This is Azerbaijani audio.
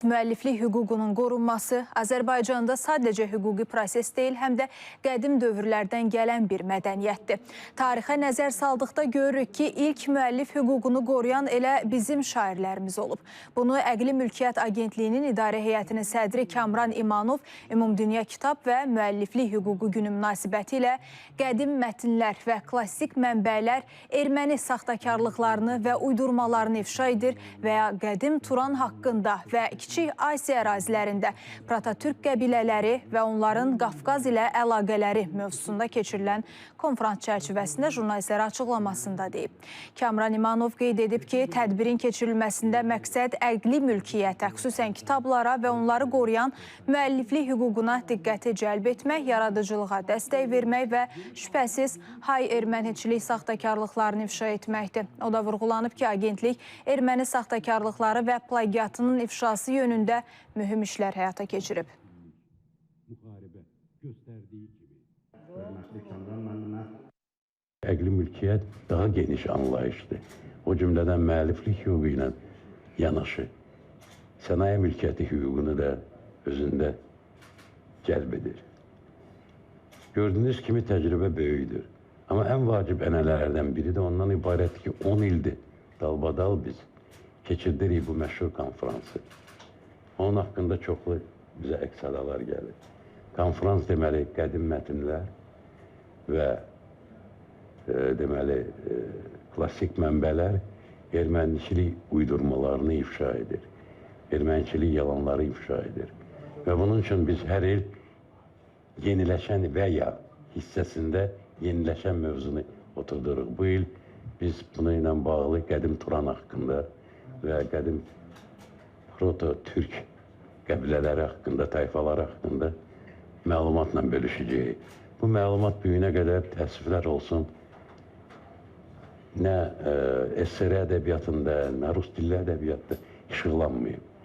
Müəlliflik hüququnun qorunması Azərbaycanda sadəcə hüquqi proses deyil, həm də qədim dövrlərdən gələn bir mədəniyyətdir. Tarixə nəzər saldıqda görürük ki, ilk müəllif hüququnu qoruyan elə bizim şairlərimiz olub. Bunu Əqli Mülkiyyət Agentliyinin İdarə Heyətinin sədri Kamran İmanov Ümumdünya Kitab və Müəlliflik Hüququ Günü münasibəti ilə qədim mətnlər və klassik mənbələr erməni saxtakarlıqlarını və uydurmalarını ifşa edir və ya qədim Turan haqqında və Kiçik Asiya ərazilərində Protatürk qəbilələri və onların Qafqaz ilə əlaqələri mövzusunda keçirilən konferans çərçivəsində jurnalistlərə açıqlamasında deyib. Kamran İmanov qeyd edib ki, tədbirin keçirilməsində məqsəd əqli mülkiyyətə, xüsusən kitablara və onları qoruyan müəlliflik hüququna diqqəti cəlb etmək, yaradıcılığa dəstək vermək və şübhəsiz hay erməniçilik saxtakarlıqlarını ifşa etməkdir. O da vurğulanıb ki, agentlik erməni saxtakarlıqları və plagiatının ifşası yönündə mühüm işlər həyata keçirib. Müharibə göstərdiyi kimi əqli mülkiyyət daha geniş anlayışdır. O cümlədən müəlliflik hüququ ilə yanaşı sənaye mülkiyyəti hüququnu da özündə cəlb edir. Gördüyünüz kimi təcrübə böyükdür. Amma ən vacib ənənələrdən biri də ondan ibarət ki, 10 ildir dalbadal biz keçirdirik bu məşhur konferansı. Onun haqqında çoxlu bizə əks-sədalar gəlir. Konferans deməli qədim mətnlər və deməli klassik mənbələr erməniçilik uydurmalarını ifşa edir. Erməniçilik yalanları ifşa edir. Və bunun üçün biz hər il yeniləşən və ya hissəsində yeniləşən mövzunu oturduruq. Bu il biz bunu ilə bağlı qədim Turan haqqında və qədim Proto-Türk qəbilələri haqqında, tayfaları haqqında məlumatla bölüşəcəyik. Bu məlumat büyünə qədər təəssüflər olsun, nə SSR ədəbiyyatında, nə rus dilli ədəbiyyatda işıqlanmayıb.